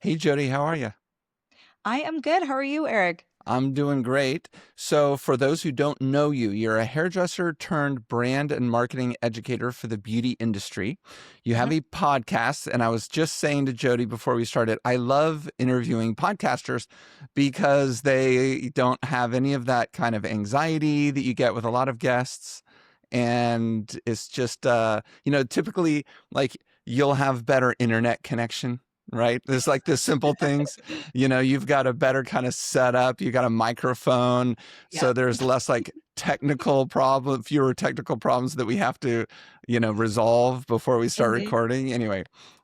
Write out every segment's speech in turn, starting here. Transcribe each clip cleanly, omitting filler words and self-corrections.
Hey Jody, how are you? I am good. How are you, Eric? I'm doing great. So, for those who don't know you, you're a hairdresser turned brand and marketing educator for the beauty industry. You have Mhm. a podcast, and I was just saying to Jody before we started, I love interviewing podcasters because they don't have any of that kind of anxiety that you get with a lot of guests. And it's just, typically like you'll have better internet connection, right? There's like the simple things. You've got a better kind of setup, you got a microphone, Yeah. so there's less like fewer technical problems that we have to, resolve before we start Mhm. recording. Anyway,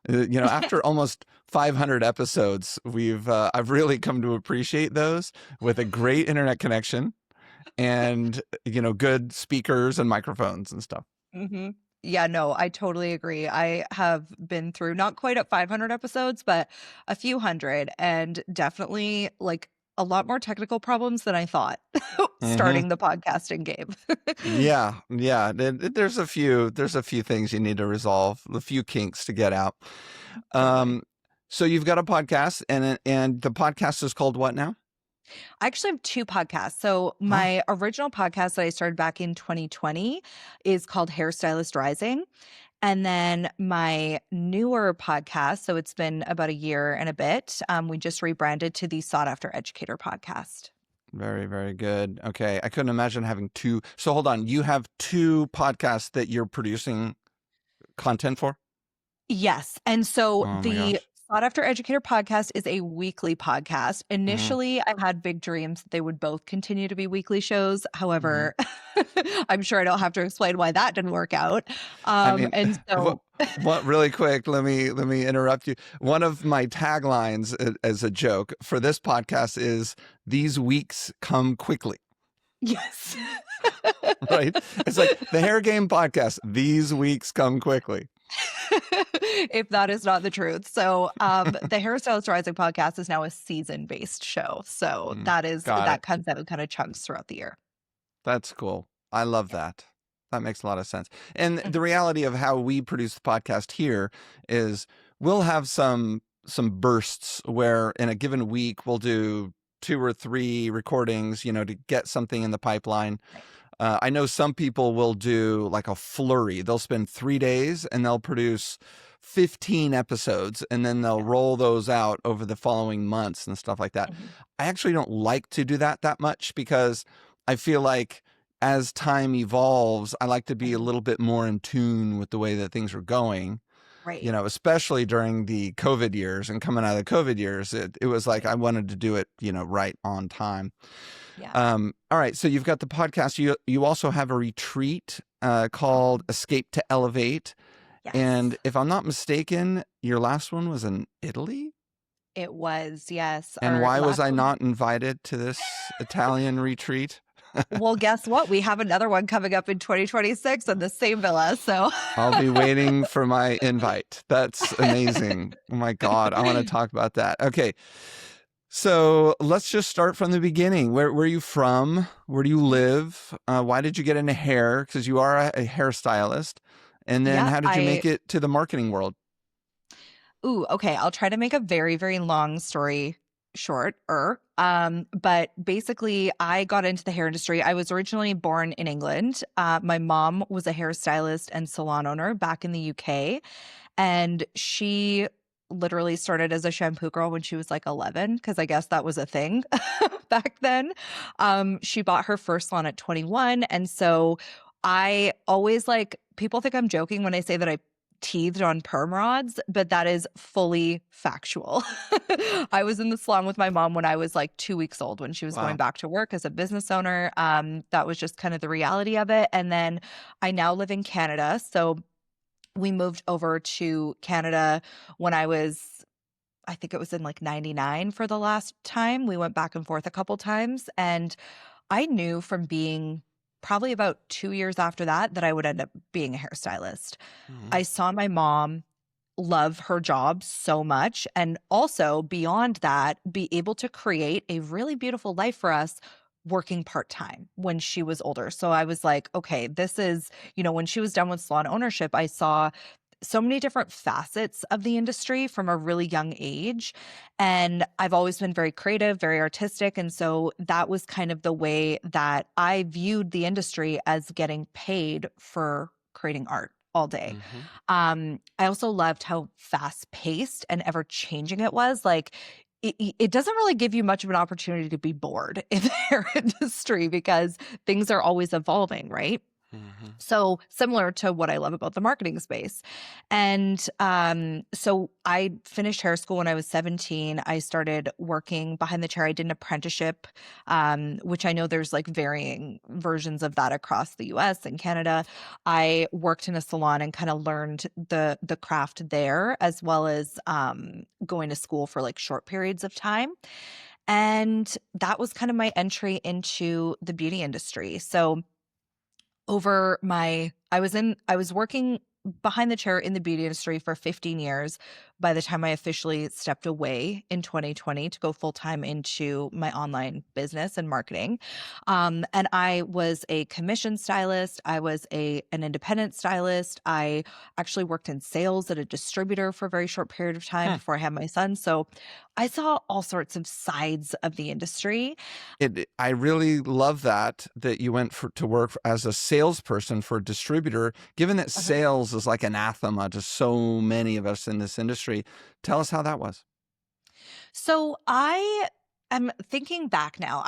after almost 500 episodes, I've really come to appreciate those with a great internet connection and, good speakers and microphones and stuff. Mhm. Yeah, no, I totally agree. I have been through not quite at 500 episodes, but a few hundred, and definitely like a lot more technical problems than I thought Hmm. starting the podcasting game. Yeah, yeah. There's a few things you need to resolve, a few kinks to get out. Totally. Um, so you've got a podcast, and the podcast is called what now? I actually have two podcasts. So Huh? my original podcast that I started back in 2020 is called Hairstylist Rising. And then my newer podcast, so it's been about a year and a bit, we just rebranded to the Sought After Educator podcast. Very, very good. Okay, I couldn't imagine having two. So hold on, you have two podcasts that you're producing content for? Yes. And so Oh my the gosh. Sought After Educator podcast is a weekly podcast. Hmm. Initially, I had big dreams that they would both continue to be weekly shows. Hmm. However, I'm sure I don't have to explain why that didn't work out. I mean, And what? so What really quick? Let me interrupt you. One of my taglines as a joke for this podcast is "These weeks come quickly." yes. Right? It's like the Hair Game podcast. These weeks come quickly. if that is not the truth. So, the Hairstylist Rising podcast is now a season based show. So Mm, got that it. comes out in kind of chunks throughout the year. That's cool. I love Yeah. that. That makes a lot of sense. And the Mhm. reality of how we produce the podcast here is we'll have some bursts where in a given week we'll do two or three recordings, to get something in the pipeline. Right. I know some people will do like a flurry. They'll spend 3 days and they'll produce 15 episodes and then they'll Yeah. roll those out over the following months and stuff like that. Mhm. I actually don't like to do that much because I feel like as time evolves, I like to be a Mhm. little bit more in tune with the way that things are going, Right. especially during the COVID years and coming out of the COVID years. It was like Right. I wanted to do it, right on time. Yeah. All right, so you've got the podcast. You also have a retreat called Mhm. Escape to Elevate, and Yes. if I'm not mistaken, your last one was in Italy. It was, yes. And Our why was last I one. not invited to this Italian retreat? Well, guess what? We have another one coming up in 2026 in the same villa. So I'll be waiting for my invite. That's amazing. Oh my God, I want to talk about that. Okay, so let's just start from the beginning. Where are you from? Where do you live? Why did you get into hair? Because you are a hairstylist. And then yeah, how did you make it to the marketing world? okay. I'll try to make a very, very long story shorter. But basically, I got into the hair industry. I was originally born in England. My mom was a hairstylist and salon owner back in the UK. And she literally started as a shampoo girl when she was like 11, because I guess that was a thing back then. She bought her first salon at 21. And so I always like, people think I'm joking when I say that I teethed on perm rods, but that is fully factual. I was in the salon with my mom when I was like 2 weeks old when she was going Wow. back to work as a business owner. That was just kind of the reality of it. And then I now live in Canada. So we moved over to Canada when I think it was in like 99 for the last time. We went back and forth a couple times. And I knew from being probably about 2 years after that that I would end up being a hairstylist. Mhm. I saw my mom love her job so much. And also beyond that, be able to create a really beautiful life for us working part time when she was older. So I was like, okay, this is, when she was done with salon ownership, I saw so many different facets of the industry from a really young age. And I've always been very creative, very artistic. And so that was kind of the way that I viewed the industry, as getting paid for creating art all day. Mhm. I also loved how fast paced and ever changing it was. Like, it doesn't really give you much of an opportunity to be bored in the hair industry, because things are always evolving, right? Mhm. So similar to what I love about the marketing space. And so I finished hair school when I was 17. I started working behind the chair. I did an apprenticeship, which I know there's like varying versions of that across the US and Canada. I worked in a salon and kind of learned the craft there, as well as going to school for like short periods of time. And that was kind of my entry into the beauty industry. So I was working behind the chair in the beauty industry for 15 years by the time I officially stepped away in 2020 to go full time into my online business and marketing. And I was a commission stylist. I was an independent stylist. I actually worked in sales at a distributor for a very short period of time Hmm. before I had my son. So I saw all sorts of sides of the industry. I really love that you went to work as a salesperson for a distributor, given that sales is like anathema to so many of us in this industry. Tell us how that was. So I am thinking back now.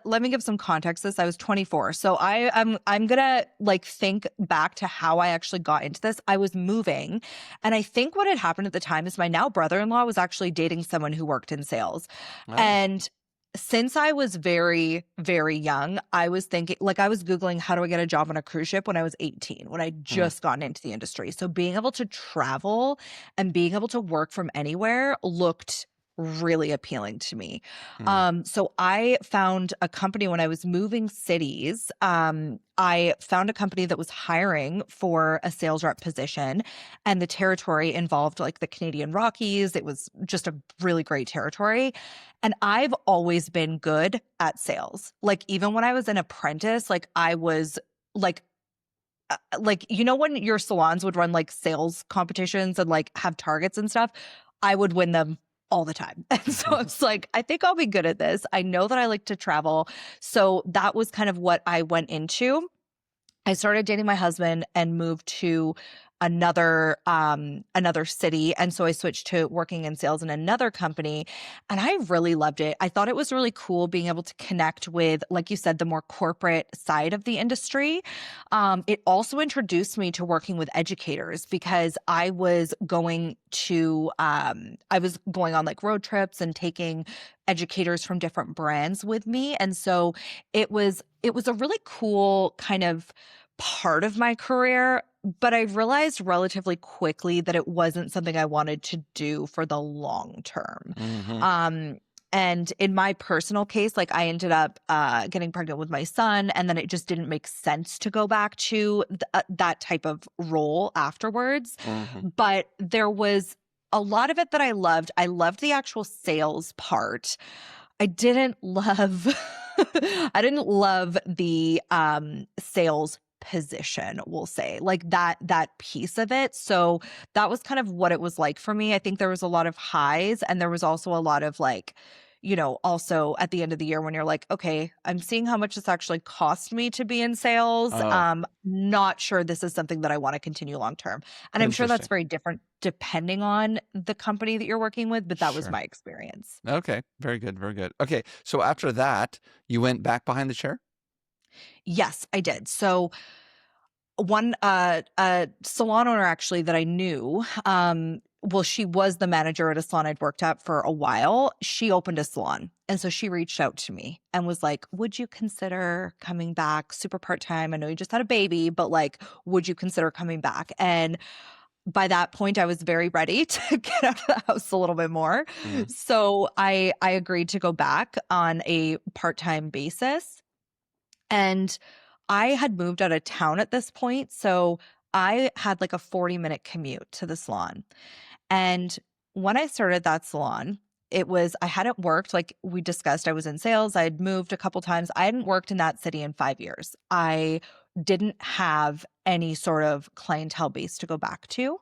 Let me give some context to this. I was 24. So I'm gonna like think back to how I actually got into this. I was moving, and I think what had happened at the time is my now brother-in-law was actually dating someone who worked in sales. Oh. And since I was very, very young, I was thinking, like, I was Googling how do I get a job on a cruise ship when I was 18, when I Hmm. just gotten into the industry. So being able to travel and being able to work from anywhere looked really appealing to me. Hmm. So I found a company when I was moving cities. I found a company that was hiring for a sales rep position, and the territory involved like the Canadian Rockies. It was just a really great territory. And I've always been good at sales. Like, even when I was an apprentice, like I was like, when your salons would run like sales competitions and like have targets and stuff, I would win them all the time. And so it's like, I think I'll be good at this. I know that I like to travel. So that was kind of what I went into. I started dating my husband and moved to another city, and so I switched to working in sales in another company, and I really loved it. I thought it was really cool being able to connect with, like you said, the more corporate side of the industry. It also introduced me to working with educators, because I was going on like road trips and taking educators from different brands with me, and so it was a really cool kind of part of my career, but I realized relatively quickly that it wasn't something I wanted to do for the long term. Hmm. Um, and in my personal case, like I ended up getting pregnant with my son, and then it just didn't make sense to go back to that type of role afterwards. Hmm. But there was a lot of it that I loved. I loved the actual sales part. I didn't love I didn't love the sales position, we'll say. Like that piece of it. So that was kind of what it was like for me. I think there was a lot of highs, and there was also a lot of like, also at the end of the year when you're like, okay, I'm seeing how much this actually cost me to be in sales. Oh, Not sure this is something that I want to continue long term. And I'm sure that's Interesting. very different depending on the company that you're working with, but that was Sure. my experience. Okay. Very good. Very good. Okay. So after that, you went back behind the chair? Yes, I did. So one a salon owner actually that I knew, well, she was the manager at a salon I'd worked at for a while. She opened a salon. And so she reached out to me and was like, "Would you consider coming back super part-time? I know you just had a baby, but like, would you consider coming back?" And by that point, I was very ready to get out of the house a little bit more. mm, So I agreed to go back on a part-time basis. And I had moved out of town at this point, so I had like a 40-minute commute to the salon. And when I started that salon, I hadn't worked, like we discussed, I was in sales. I had moved a couple times. I hadn't worked in that city in 5 years. I didn't have any sort of clientele base to go back to.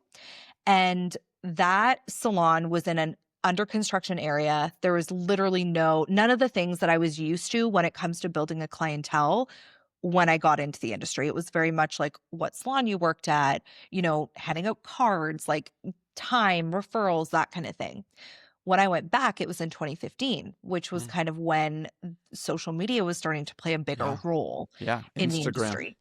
And that salon was in an under construction area. There was literally none of the things that I was used to when it comes to building a clientele when I got into the industry. It was very much like what salon you worked at, handing out cards, like time, referrals, that kind of thing. When I went back, it was in 2015, which was Mm. kind of when social media was starting to play a bigger Yeah. role Yeah. in the Instagram. industry.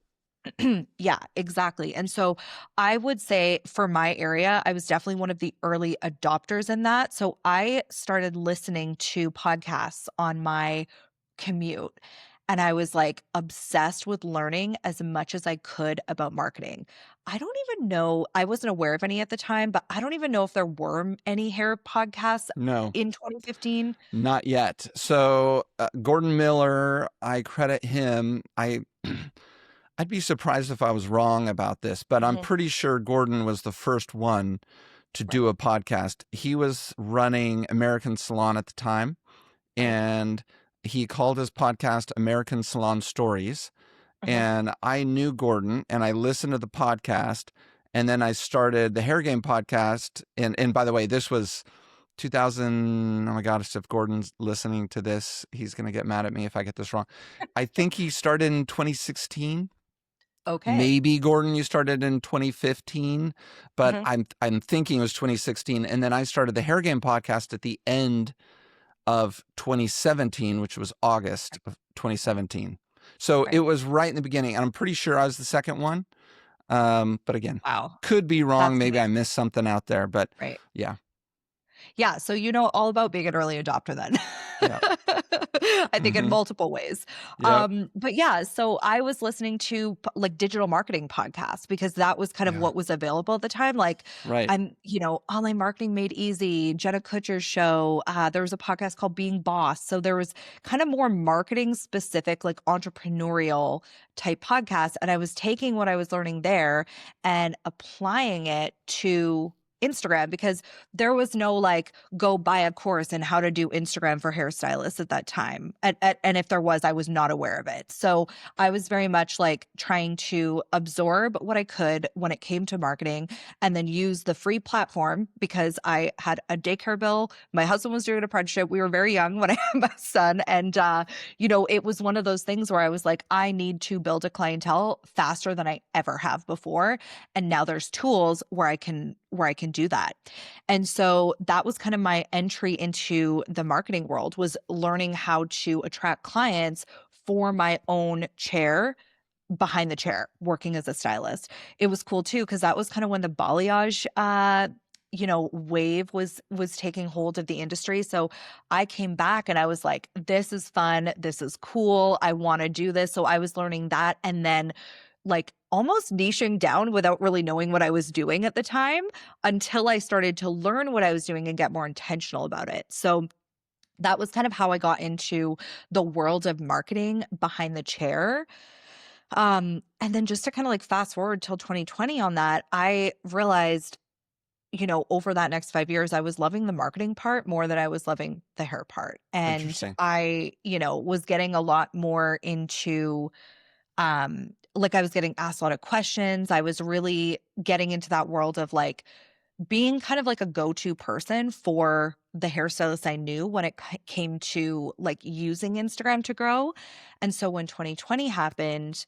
Yeah, exactly. And so I would say for my area, I was definitely one of the early adopters in that. So I started listening to podcasts on my commute. And I was like obsessed with learning as much as I could about marketing. I don't even know, I wasn't aware of any at the time, but I don't even know if there were any hair podcasts No, in 2015. not yet. So Gordon Miller, I credit him. I'd be surprised if I was wrong about this, but I'm Mhm. pretty sure Gordon was the first one to Right, do a podcast. He was running American Salon at the time, right. and he called his podcast American Salon Stories. Mhm. And I knew Gordon, and I listened to the podcast, and then I started the Hair Game podcast. And by the way, this was 2000. Oh my gosh, if Gordon's listening to this, he's going to get mad at me if I get this wrong. I think he started in 2016. Okay. Maybe Gordon, you started in 2015, but Mhm. I'm thinking it was 2016. And then I started the Hair Game podcast at the end of 2017, which was August of Right, 2017. So it right. was right in the beginning, and I'm pretty sure I was the second one. But again, Wow. could be wrong. That's Maybe I amazing. missed something out there, but Right. yeah, Yeah, so you know all about being an early adopter then. yeah, I think in hmm, multiple ways. yep, But yeah, so I was listening to like digital marketing podcasts because that was kind of yeah, what was available at the time. Like right, Online Marketing Made Easy, Jenna Kutcher's show. There was a podcast called Being Boss. So there was kind of more marketing specific, like entrepreneurial type podcasts. And I was taking what I was learning there and applying it to Instagram because there was no like go buy a course in how to do Instagram for hairstylists at that time. And if there was, I was not aware of it. So I was very much like trying to absorb what I could when it came to marketing and then use the free platform because I had a daycare bill. My husband was doing an apprenticeship. We were very young when I had my son. And, it was one of those things where I was like, I need to build a clientele faster than I ever have before. And now there's tools where I can do that. And so that was kind of my entry into the marketing world was learning how to attract clients for my own chair behind the chair working as a stylist. It was cool too because that was kind of when the balayage wave was taking hold of the industry. So I came back and I was like, this is fun, this is cool, I want to do this. So I was learning that and then like almost niching down without really knowing what I was doing at the time until I started to learn what I was doing and get more intentional about it. So that was kind of how I got into the world of marketing behind the chair. And then just to kind of like fast forward till 2020 on that, I realized, over that next 5 years, I was loving the marketing part more than I was loving the hair part. And interesting. I, was getting a lot more into like I was getting asked a lot of questions. I was really getting into that world of like being kind of like a go-to person for the hairstylist I knew when it came to like using Instagram to grow. And so when 2020 happened,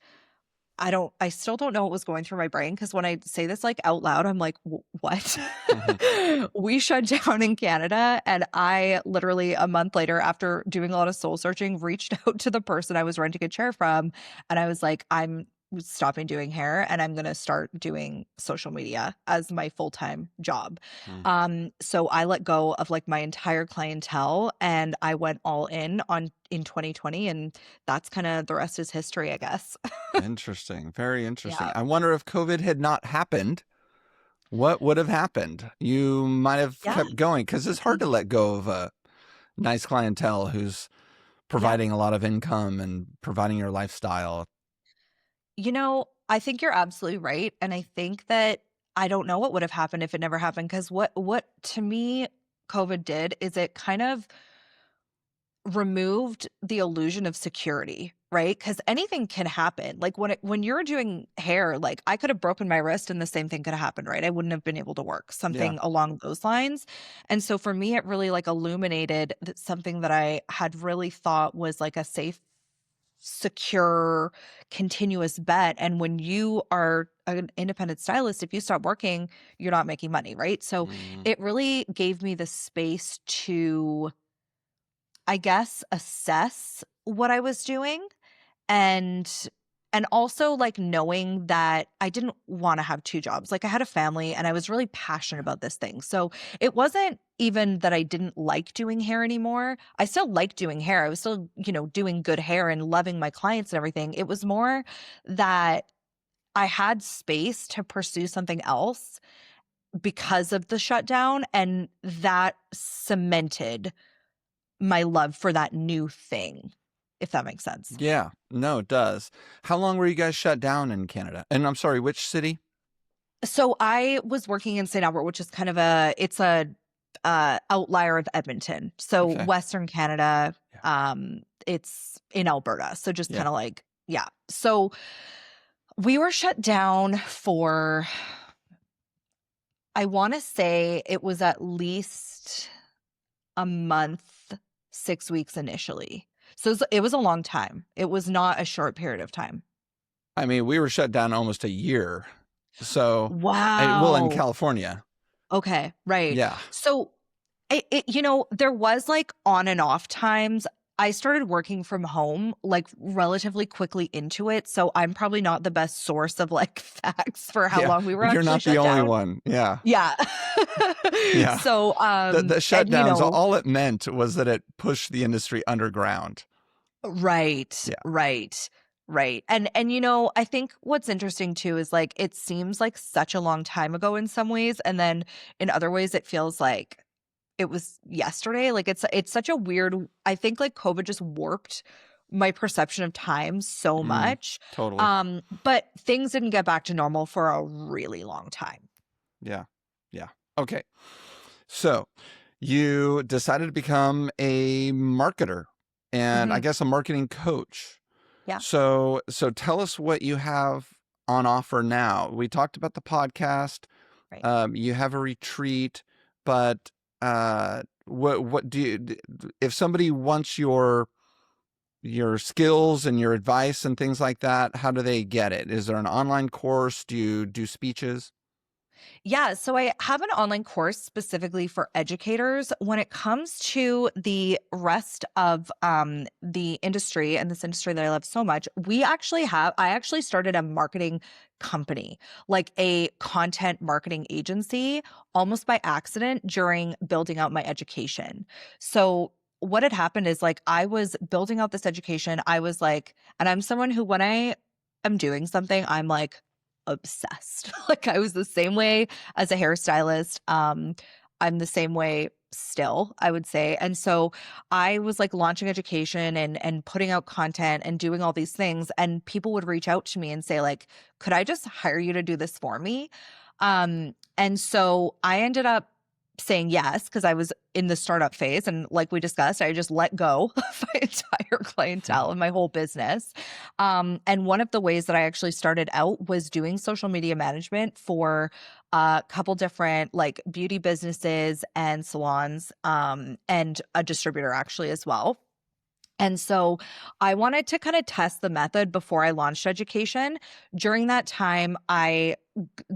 I still don't know what was going through my brain because when I say this like out loud, I'm like, what? Hmm. We shut down in Canada. And I literally a month later, after doing a lot of soul searching, reached out to the person I was renting a chair from. And I was like, I'm stopping doing hair and I'm going to start doing social media as my full-time job. So I let go of like my entire clientele and I went all in 2020 and that's kind of the rest is history, I guess. Interesting, very interesting. Yeah. I wonder if COVID had not happened, what would have happened? You might have Yeah. kept going because it's hard to let go of a nice clientele who's Yeah. providing a lot of income and providing your lifestyle. I think you're absolutely right. And I think that I don't know what would have happened if it never happened. Cause what to me COVID did is it kind of removed the illusion of security, right? Because anything can happen. Like when you're doing hair, like I could have broken my wrist and the same thing could have happened, right? I wouldn't have been able to work, Yeah. something along those lines. And so for me, it really like illuminated something that I had really thought was like a safe, secure, continuous bet. And when you are an independent stylist, if you stop working, you're not making money, right? So Mm, it really gave me the space to, I guess, assess what I was doing, and also like knowing that I didn't want to have two jobs. Like I had a family and I was really passionate yeah. about this thing. So it wasn't even that I didn't like doing hair anymore. I still liked doing hair. I was still, doing good hair and loving my clients and everything. It was more that I had space to pursue something else because of the shutdown, and that cemented my love for that new thing, if that makes sense. Yeah. No, it does. How long were you guys shut down in Canada? And I'm sorry, which city? So I was working in St. Albert, which is kind of it's a outlier of Edmonton. So Okay. Western Canada, Yeah. it's in Alberta. So just Yeah. kind of like, yeah. So we were shut down for, I want to say it was at least a month, 6 weeks initially. So it was a long time. It was not a short period of time. I mean, we were shut down almost a year. So, well, in Wow. California. Okay, right. Yeah. So there was like on and off times. I started working from home like relatively quickly into it. So I'm probably not the best source of like facts for how Yeah. long we were You're actually not the shut only down. one. Yeah. Yeah. Yeah. So, The and shutdowns, all it meant was that it pushed the industry underground. right, Yeah. right, right. And I think what's interesting too is like it seems like such a long time ago in some ways, and then in other ways it feels like it was yesterday. Like it's such a weird, I think like COVID just warped my perception of time so Mm, much. totally. But things didn't get back to normal for a really long time. Yeah. Yeah. Okay. So you decided to become a marketer and I Hmm. guess a marketing coach. Yeah. So tell us what you have on offer now. We talked about the podcast. Right. You have a retreat, but what do you if somebody wants your skills and your advice and things like that, how do they get it? Is there an online course? Do you do speeches? Yeah, so I have an online course specifically for educators. When it comes to the rest of the industry and this industry that I love so much, I actually started a marketing company, like a content marketing agency, almost by accident during building out my education. So what had happened is like I was building out this education. I was like, and I'm someone who, when I am doing something, I'm like obsessed. Like I was the same way as a hairstylist. I'm the same way still, I would say. And so I was like launching education and putting out content and doing all these things. And people would reach out to me and say, like, could I just hire you to do this for me? And so I ended up saying yes because I was in the startup phase. And like we discussed, I just let go of my entire clientele and my whole business. And one of the ways that I actually started out was doing social media management for a couple different like beauty businesses and salons, and a distributor actually as well. And so I wanted to kind of test the method before I launched education. During that time, I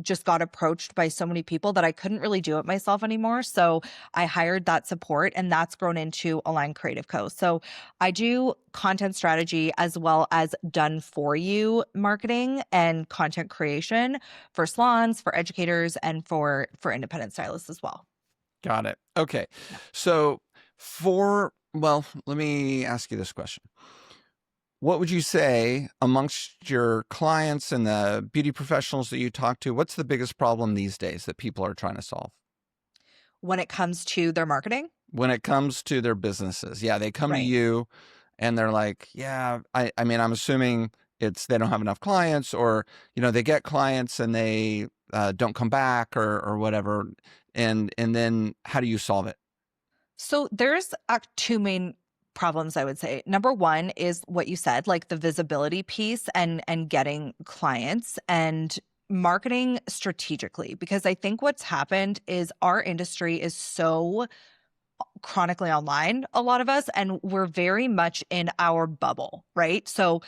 just got approached by so many people that I couldn't really do it myself anymore. So I hired that support, and that's grown into Align Creative Co. So I do content strategy as well as done for you marketing and content creation for salons, for educators, and for independent stylists as well. Got it. Okay. Yeah. So well, let me ask you this question. What would you say amongst your clients and the beauty professionals that you talk to, what's the biggest problem these days that people are trying to solve When it comes to their marketing, when it comes to their businesses? Yeah, they come to right? you and they're like, yeah, I mean, I'm assuming it's they don't have enough clients or, they get clients and they don't come back or whatever. And then how do you solve it? So there's two main problems, I would say. Number one is what you said, like the visibility piece and getting clients and marketing strategically. Because I think what's happened is our industry is so chronically online, a lot of us, and we're very much in our bubble, right? So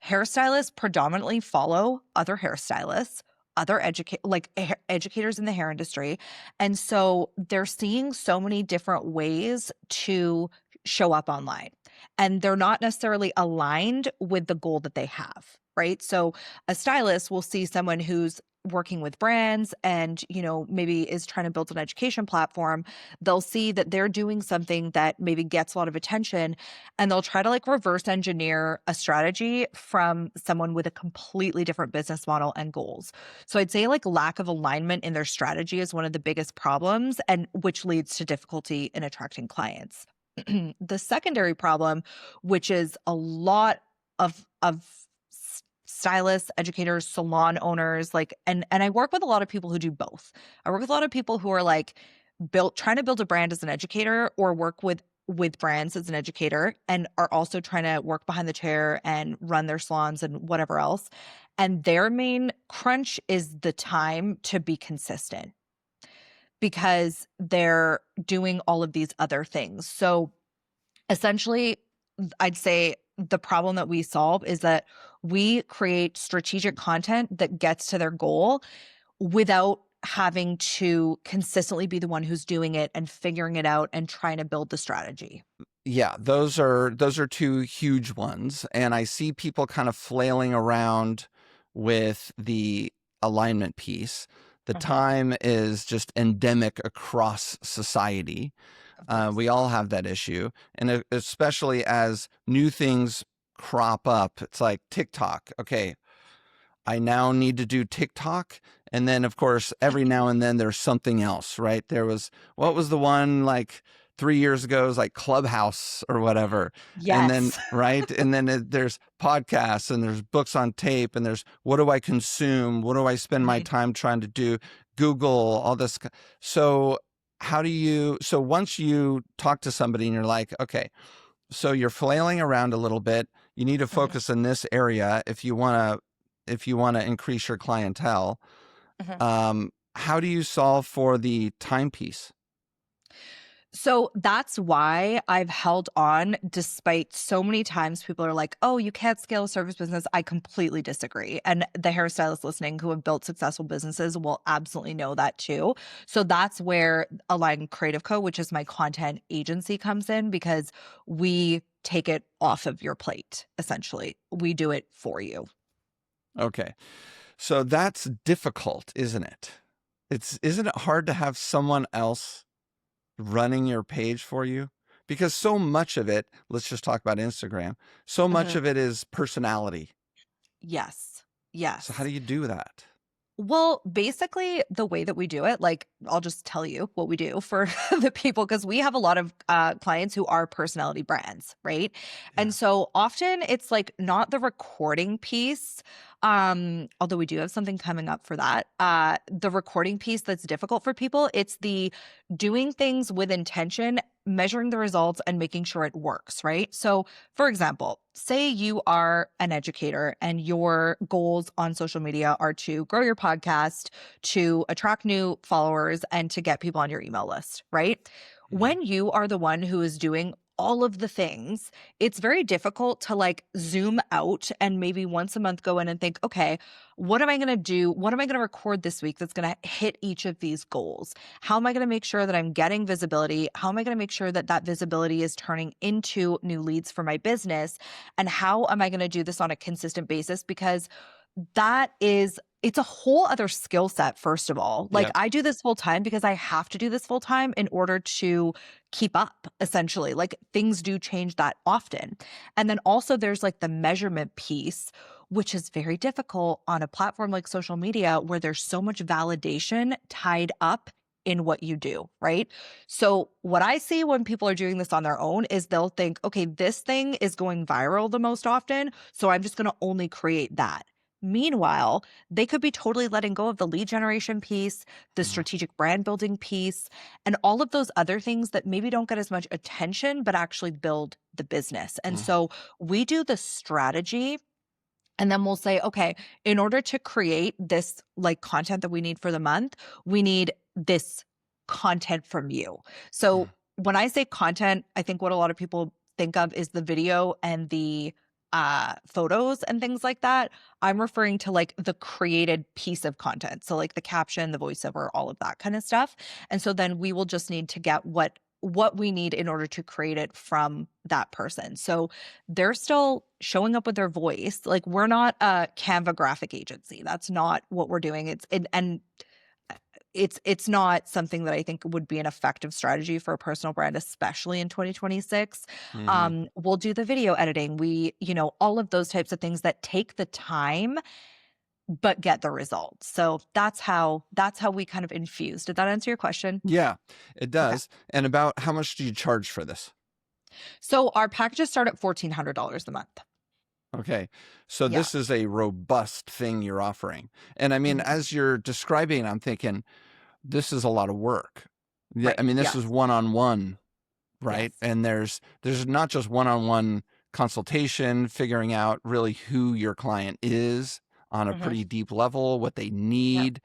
hairstylists predominantly follow other hairstylists, other educators in the hair industry. And so they're seeing so many different ways to show up online. And they're not necessarily aligned with the goal that they have, right? So a stylist will see someone who's working with brands and, maybe is trying to build an education platform. They'll see that they're doing something that maybe gets a lot of attention, and they'll try to like reverse engineer a strategy from someone with a completely different business model and goals. So I'd say like lack of alignment in their strategy is one of the biggest problems, and which leads to difficulty in attracting clients. The secondary problem, which is a lot of stylists, educators, salon owners, like, and I work with a lot of people who do both. I work with a lot of people who are like trying to build a brand as an educator, or work with brands as an educator, and are also trying to work behind the chair and run their salons and whatever else. And their main crunch is the time to be consistent, because they're doing all of these other things. So essentially, I'd say the problem that we solve is that we create strategic content that gets to their goal without having to consistently be the one who's doing it and figuring it out and trying to build the strategy. Yeah, those are two huge ones, and I see people kind of flailing around with the alignment piece. The Mhm. time is just endemic across society. Of course. We all have that issue, and especially as new things crop up, it's like TikTok. Okay, I now need to do TikTok. And then, of course, every now and then there's something else, right? What was the one like 3 years ago? It was like Clubhouse or whatever. And then, Yes. right? And then there's podcasts and there's books on tape and there's what do I consume? What do I spend my Mhm. time trying to do? Google, all this. So, so once you talk to somebody and you're like, okay, so you're flailing around a little bit. You need to Mhm. focus in this area if you want to increase your clientele. Mhm. How do you solve for the timepiece? So that's why I've held on despite so many times people are like, oh, you can't scale a service business. I completely disagree. And the hairstylists listening who have built successful businesses will absolutely know that too. So that's where Align Creative Co., which is my content agency, comes in, because we take it off of your plate, essentially. We do it for you. Okay. So that's difficult, isn't it? Isn't it hard to have someone else running your page for you? Because so much of it, let's just talk about Instagram, so much Mhm. of it is personality. Yes. So how Yes. do you do that? Well, basically, the way that we do it, like, I'll just tell you what we do for the people, because we have a lot of clients who are personality brands, right? Yeah. And so often it's like not the recording piece, although we do have something coming up for that. The recording piece that's difficult for people, it's the doing things with intention, measuring the results, and making sure it works, right? So, for example, say you are an educator and your goals on social media are to grow your podcast, to attract new followers, and to get people on your email list, right? Yeah. When you are the one who is doing all of the things, it's very difficult to like zoom out and maybe once a month go in and think, okay, what am I going to do? What am I going to record this week that's going to hit each of these goals? How am I going to make sure that I'm getting visibility? How am I going to make sure that that visibility is turning into new leads for my business? And how am I going to do this on a consistent basis? Because it's a whole other skill set, first of all. Like, Yep. I do this full time because I have to do this full time in order to keep up, essentially. Like, things do change that often. And then also there's like the measurement piece, which is very difficult on a platform like social media where there's so much validation tied up in what you do, right? So what I see when people are doing this on their own is they'll think, okay, this thing is going viral the most often, so I'm just going to only create that. Meanwhile, they could be totally letting go of the lead generation piece, the Yeah. strategic brand building piece, and all of those other things that maybe don't get as much attention, but actually build the business. And Mm, so we do the strategy, and then we'll say, okay, in order to create this like content that we need for the month, we need this content from you. So mm, when I say content, I think what a lot of people think of is the video and the photos and things like that. I'm referring to like the created piece of content. So like the caption, the voiceover, all of that kind of stuff. And so then we will just need to get what we need in order to create it from that person. So they're still showing up with their voice. Like we're not a Canva graphic agency. That's not what we're doing. And it's not something that I think would be an effective strategy for a personal brand, especially in 2026. mhm. We'll do the video editing. All of those types of things that take the time but get the results. So that's how we kind of infuse. Did that answer your question? Yeah, it Okay. does. And about how much do you charge for this? So our packages start at $1,400 a month. Okay. So Yeah. this is a robust thing you're offering. And I mean, Mhm. as you're describing, I'm thinking this is a lot of work. Yeah, Right. I mean, this is Yes. one-on-one, right? Yes. And there's not just one-on-one consultation, figuring out really who your client is on a Mhm. pretty deep level, what they Yep. need,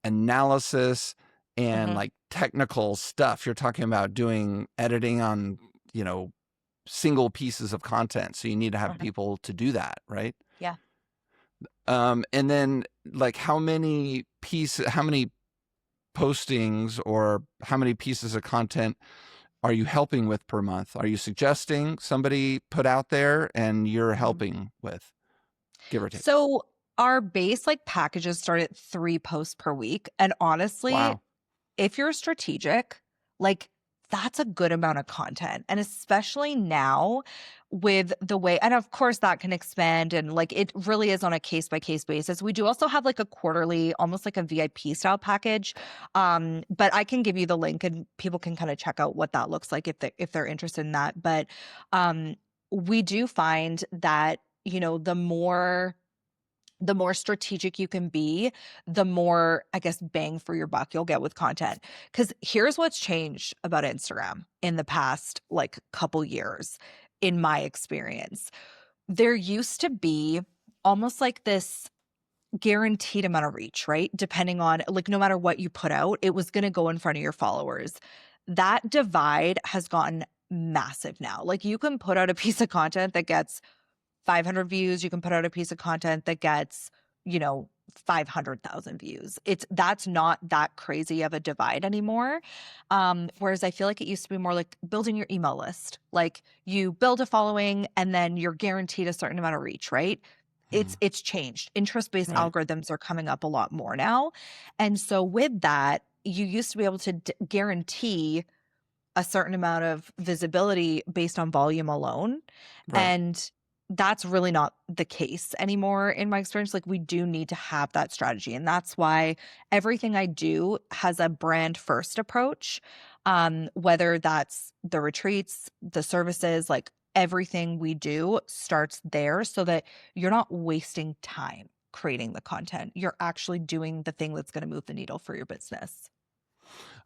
analysis, and Mhm. like technical stuff. You're talking about doing editing on, you know, single pieces of content. So you need to have Mhm. people to do that, right? Yeah. And then like how many postings or how many pieces of content are you helping with per month? Are you suggesting somebody put out there and you're Mhm. helping with, give or take? So our base like packages start at 3 posts per week. And honestly, Wow. if you're strategic, like that's a good amount of content. And especially now with the way, and of course that can expand and like it really is on a case by case basis. We do also have like a quarterly, almost like a VIP style package. But I can give you the link and people can kind of check out what that looks like if they're interested in that. But um we do find that, the more strategic you can be, the more, I guess, bang for your buck you'll get with content. Because here's what's changed about Instagram in the past, like, couple years, in my experience. There used to be almost like this guaranteed amount of reach, right? Depending on, like, no matter what you put out, it was going to go in front of your followers. That divide has gotten massive now. Like, you can put out a piece of content that gets 500 views, you can put out a piece of content that gets, 500,000 views. That's not that crazy of a divide anymore. Whereas I feel like it used to be more like building your email list. Like you build a following and then you're guaranteed a certain amount of reach, right? It's Mm, it's changed. Interest-based right. algorithms are coming up a lot more now. And so with that, you used to be able to guarantee a certain amount of visibility based on volume alone. Right. And that's really not the case anymore in my experience. Like, we do need to have that strategy. And that's why everything I do has a brand first approach. Whether that's the retreats, the services, like everything we do starts there so that you're not wasting time creating the content. You're actually doing the thing that's going to move the needle for your business.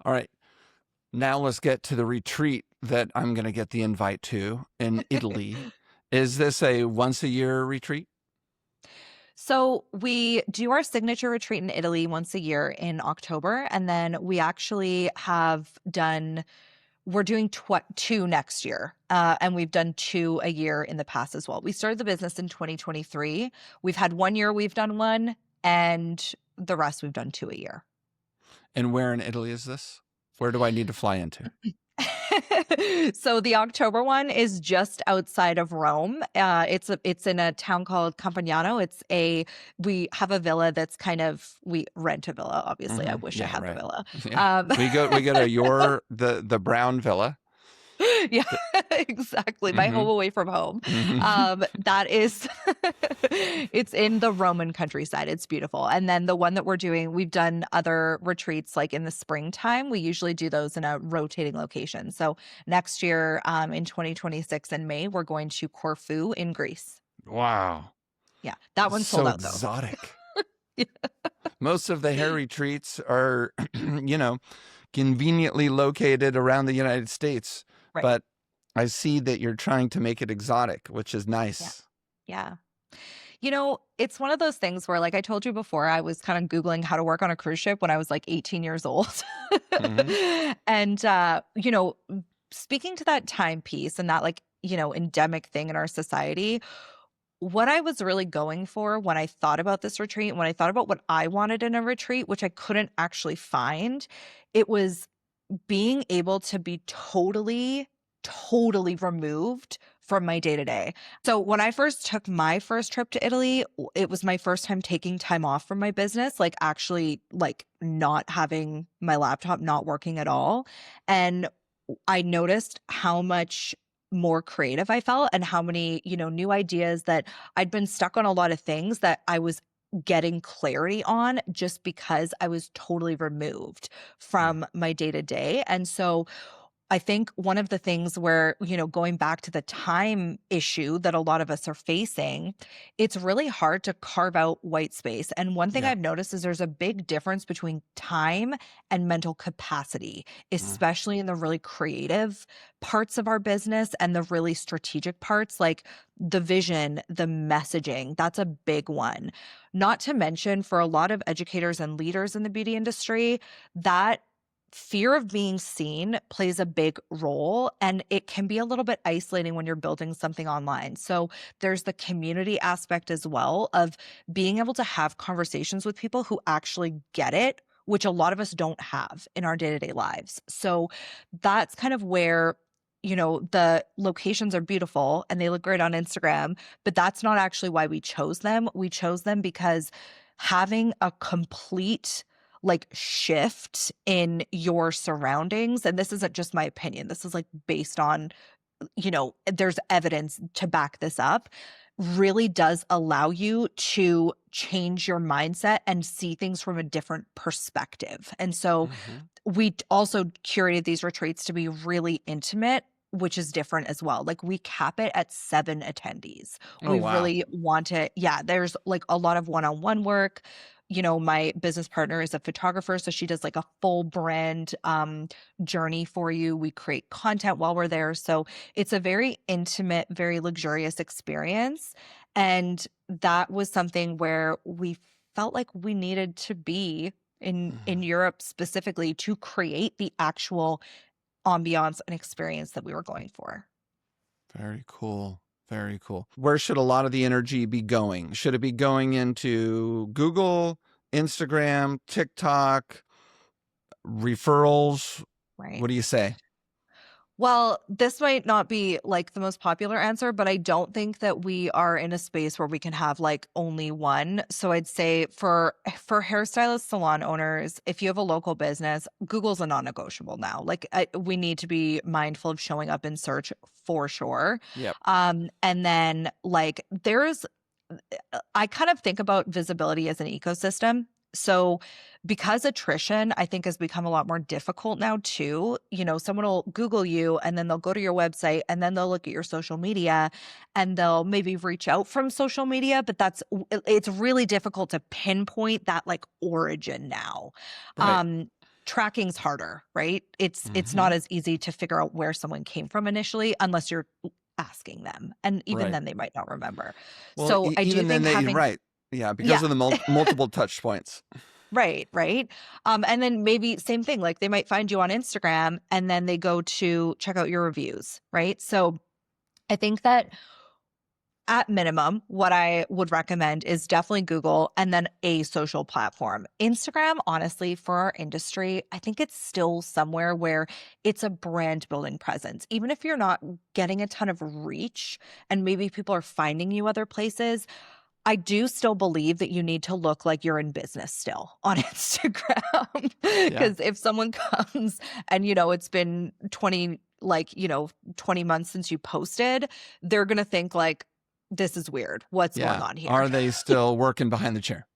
All right. Now let's get to the retreat that I'm going to get the invite to in Italy. Is this a once a year retreat? So we do our signature retreat in Italy once a year in October, and then we actually we're doing two next year, and we've done two a year in the past as well. We started the business in 2023. We've had 1 year we've done one, and the rest we've done two a year. And where in Italy is this? Where do I need to fly into? So the October one is just outside of Rome. It's in a town called Campagnano. We have a villa that's we rent a villa. Obviously, I wish I Yeah, had the right. villa. Yeah. Um, We go to the brown villa. yeah, exactly. My Mm-hmm. home away from home. Mm-hmm. That is, it's in the Roman countryside. It's beautiful. And then the one that we've done other retreats like in the springtime. We usually do those in a rotating location. So next year, in 2026 in May, we're going to Corfu in Greece. Wow. Yeah, that one's sold So out though. exotic. Yeah. Most of the hair retreats are, you know, conveniently located around the United States. Right. But I see that you're trying to make it exotic, which is Yeah. nice. Yeah. It's one of those things where, like I told you before, I was kind of Googling how to work on a cruise ship when I was like 18 years old. Hmm. And, speaking to that timepiece and that, like, endemic thing in our society, what I was really going for when I thought about this retreat, when I thought about what I wanted in a retreat, which I couldn't actually find, it was being able to be totally, totally removed from my day to day. So when I first took my first trip to Italy, it was my first time taking time off from my business, like actually like not having my laptop, not working at all. And I noticed how much more creative I felt and how many, new ideas that I'd been stuck on a lot of things that I was getting clarity on just because I was totally removed from my day to day. And so I think one of the things where, going back to the time issue that a lot of us are facing, it's really hard to carve out white space. And one thing Yeah. I've noticed is there's a big difference between time and mental capacity, Mm. especially in the really creative parts of our business and the really strategic parts, like the vision, the messaging. That's a big one. Not to mention, for a lot of educators and leaders in the beauty industry, that fear of being seen plays a big role, and it can be a little bit isolating when you're building something online. So there's the community aspect as well of being able to have conversations with people who actually get it, which a lot of us don't have in our day-to-day lives. So that's kind of where the locations are beautiful and they look great on Instagram, but that's not actually why we chose them. We chose them because having a complete like shift in your surroundings, and this isn't just my opinion, this is like based on, there's evidence to back this up, really does allow you to change your mindset and see things from a different perspective. And so Hmm. we also curated these retreats to be really intimate, which is different as well. Like we cap it at 7 attendees. Oh, We wow. really want to, yeah, there's like a lot of one-on-one work. My business partner is a photographer, so she does like a full brand journey for you. We create content while we're there. So it's a very intimate, very luxurious experience. And that was something where we felt like we needed to be in Mhm. Europe specifically to create the actual ambiance and experience that we were going for. Very cool. Very cool. Where should a lot of the energy be going? Should it be going into Google, Instagram, TikTok, referrals? Right. What do you say? Well, this might not be like the most popular answer, but I don't think that we are in a space where we can have like only one. So I'd say for hairstylist salon owners, if you have a local business, Google's a non-negotiable now. Like we need to be mindful of showing up in search for sure. Yep. And then like I kind of think about visibility as an ecosystem. So, because attrition, I think, has become a lot more difficult now, too. Someone will Google you and then they'll go to your website and then they'll look at your social media and they'll maybe reach out from social media, but it's really difficult to pinpoint that like origin now. Right. Tracking's harder, right? It's Hmm. not as easy to figure out where someone came from initially unless you're asking them. And even Right. then they might not remember. Well, So I do even then, think they having right. Yeah, because yeah. of the multiple touch points. Right, right. And then maybe same thing, like they might find you on Instagram and then they go to check out your reviews, right? So I think that at minimum, what I would recommend is definitely Google and then a social platform. Instagram, honestly, for our industry, I think it's still somewhere where it's a brand building presence. Even if you're not getting a ton of reach and maybe people are finding you other places, I do still believe that you need to look like you're in business still on Instagram. Yeah. Because if someone comes and, it's been 20 months since you posted, they're going to think like, this is weird. What's going Yeah. on here? Are they still working behind the chair?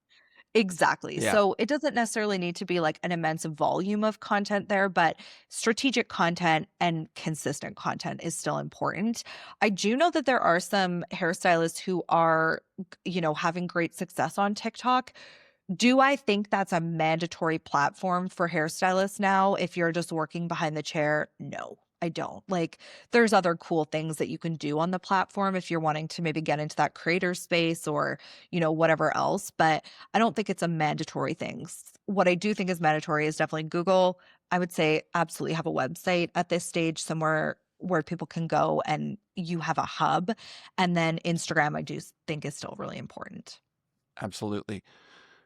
Exactly. Yeah. So it doesn't necessarily need to be like an immense volume of content there, but strategic content and consistent content is still important. I do know that there are some hairstylists who are, having great success on TikTok. Do I think that's a mandatory platform for hairstylists now if you're just working behind the chair? No. I don't. Like, there's other cool things that you can do on the platform if you're wanting to maybe get into that creator space or, whatever else, but I don't think it's a mandatory thing. What I do think is mandatory is definitely Google. I would say absolutely have a website at this stage, somewhere where people can go and you have a hub. And then Instagram, I do think is still really important. Absolutely.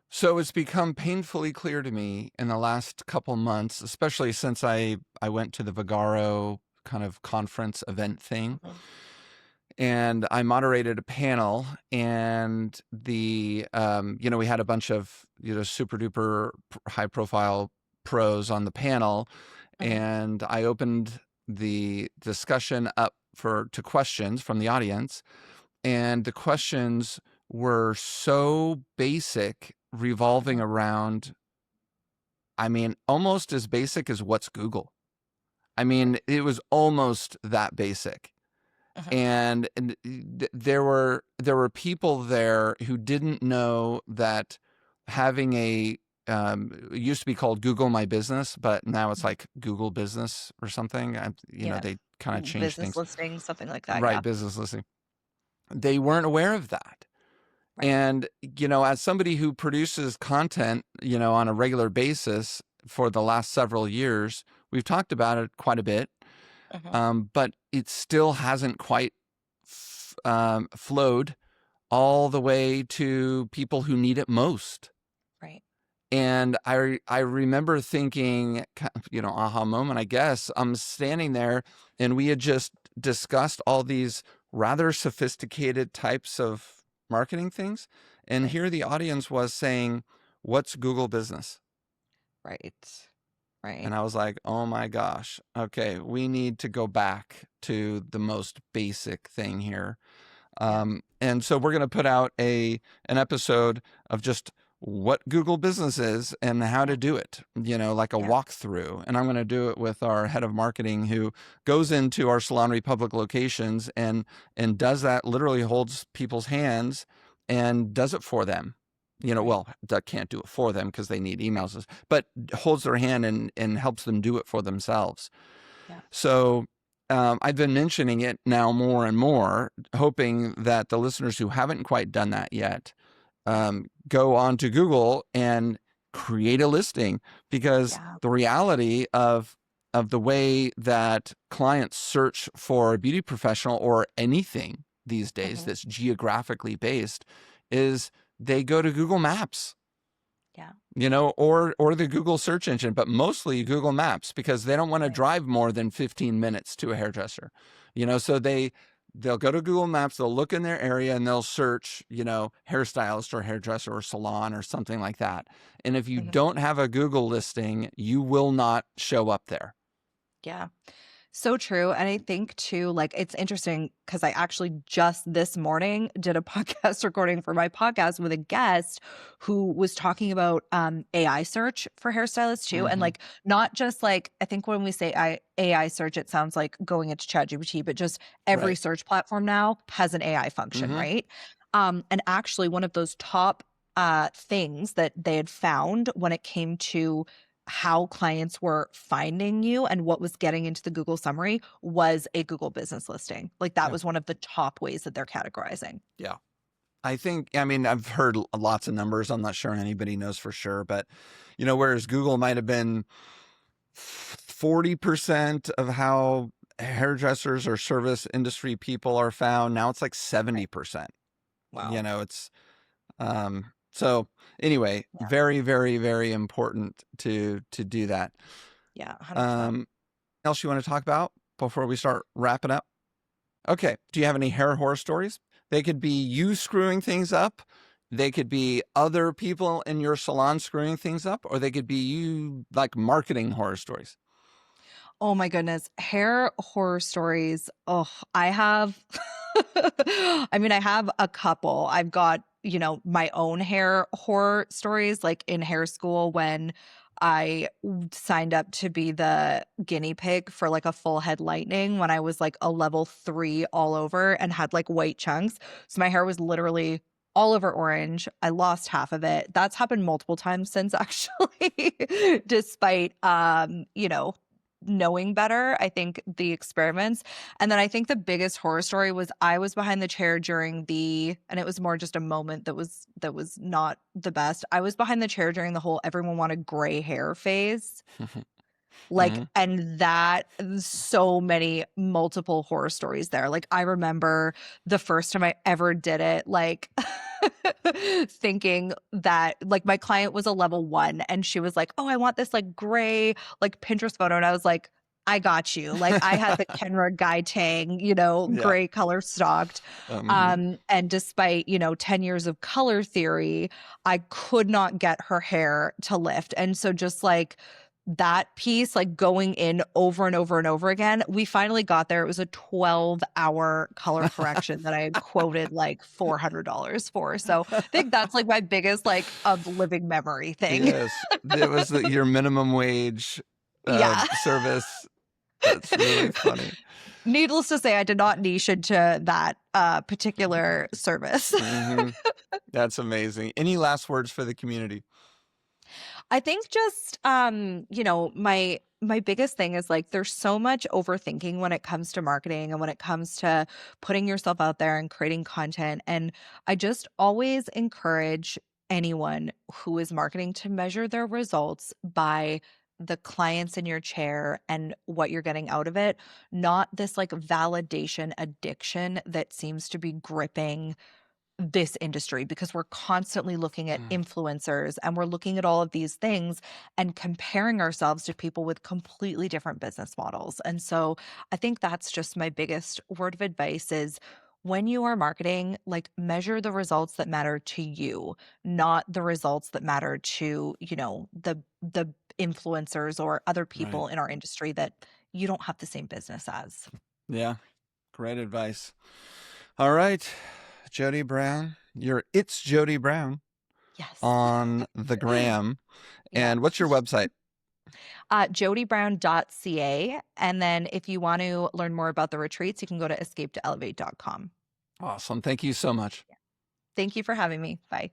So it's become painfully clear to me in the last couple months, especially since I went to the Vigaro kind of conference event thing, Mhm. and I moderated a panel, and we had a bunch of super duper high profile pros on the panel, Mhm. and I opened the discussion up to questions from the audience, and the questions were so basic, revolving Mhm. around, I mean, almost as basic as what's Google. I Right. mean, it was almost that basic. Mhm. And there were people there who didn't know that having it used to be called Google My Business, but now it's Mhm. like Google Business or something. Yeah. They kind of changed Business things. listings, something like that. Right, Yeah. business listing. They weren't aware of that. Right. And, as somebody who produces content, on a regular basis for the last several years, we've talked about it quite a bit, Mhm. but it still hasn't quite flowed all the way to people who need it most. Right. And I remember thinking, aha moment, I guess. I'm standing there, and we had just discussed all these rather sophisticated types of marketing things. And Right. here the audience was saying, "What's Google Business?" Right. Right. And I was like, "Oh my gosh. Okay, we need to go back to the most basic thing here." Yeah. And so we're going to put out an episode of just what Google Business is and how Yeah. to do it, like a Yeah. walkthrough. And I'm going to do it with our head of marketing, who goes into our Salon Republic locations and does that, literally holds people's hands and does it for them. Right. Well, that can't do it for them because they need Right. emails, but holds their hand and helps them do it for themselves. Yeah. So I've been mentioning it now more and more, hoping that the listeners who haven't quite done that yet Yeah. go on to Google and create a listing, because Yeah. the reality of the way that clients search for a beauty professional or anything these days Mhm. that's geographically based is they go to Google Maps, Yeah. or the Google search engine, but mostly Google Maps, because they don't want to Right. drive more than 15 minutes to a hairdresser. So they'll go to Google Maps, they'll look in their area, and they'll search, hairstylist or hairdresser or salon or something like that. And if you Mhm. don't have a Google listing, you will not show up there. Yeah. So true. And I think too, like, it's interesting because I actually just this morning did a podcast recording for my podcast with a guest who was talking about AI search for hairstylists too. And Hmm. like, not just like, I think when we say AI search, it sounds like going into ChatGPT, but just every Right. search platform now has an AI function, Hmm. right? And actually, one of those top things that they had found when it came to how clients were finding you and what was getting into the Google summary was a Google business listing. Like that Yeah. was one of the top ways that they're categorizing. Yeah. I mean, I've heard lots of numbers. I'm not sure anybody knows for sure, but, whereas Google might have been 40% of how hairdressers or service industry people are found, now it's like Right. 70%. Wow. It's so anyway, Yeah. very, very, very important to do that. Yeah. 100%. Um, else you want to talk about before we start wrapping up? Okay. Do you have any hair horror stories? They could be you screwing things up. They could be other people in your salon screwing things up, or they could be you, like, marketing horror stories. Oh my goodness. Hair horror stories. Oh, I have, I mean, I have a couple. I've got, my own hair horror stories, like in hair school when I signed up to be the guinea pig for like a full head lightening when I was like a level 3 all over and had like white chunks. So my hair was literally all over orange. I lost half of it. That's happened multiple times since actually, despite knowing better, I think the experiments. And then I think the biggest horror story was I was behind the chair during the, and it was more just a moment that was not the best. I was behind the chair during the whole everyone wanted gray hair phase. Like, Mhm. and that so many multiple horror stories there. Like, I remember the first time I ever did it, like thinking that like my client was a level 1 and she was like, "Oh, I want this like gray like Pinterest photo." And I was like, "I got you." Like I had the Kenra Guy Tang, Yeah. gray color stocked. Mhm. And despite, 10 years of color theory, I could not get her hair to lift. And so just like that piece, like going in over and over and over again, we finally got there. It was a 12-hour color correction that I had quoted like $400 for. So I think that's like my biggest like of living memory thing. Yes. It was your minimum wage, Yeah. service. That's really funny. Needless to say, I did not niche into that particular service. Mhm. That's amazing. Any last words for the community? I think just my biggest thing is like there's so much overthinking when it comes to marketing and when it comes to putting yourself out there and creating content, and I just always encourage anyone who is marketing to measure their results by the clients in your chair and what you're getting out of it, not this like validation addiction that seems to be gripping this industry, because we're constantly looking at Mm. influencers and we're looking at all of these things and comparing ourselves to people with completely different business models. And so I think that's just my biggest word of advice is when you are marketing, like measure the results that matter to you, not the results that matter to, the influencers or other Right. people in our industry that you don't have the same business as. Yeah. Great advice. All right. Jodie Brown. It's Jodie Brown Yes. on the gram. Yeah. And what's your website? jodybrown.ca. And then if you want to learn more about the retreats, you can go to escapetoelevate.com. Awesome. Thank you so much. Thank you for having me. Bye.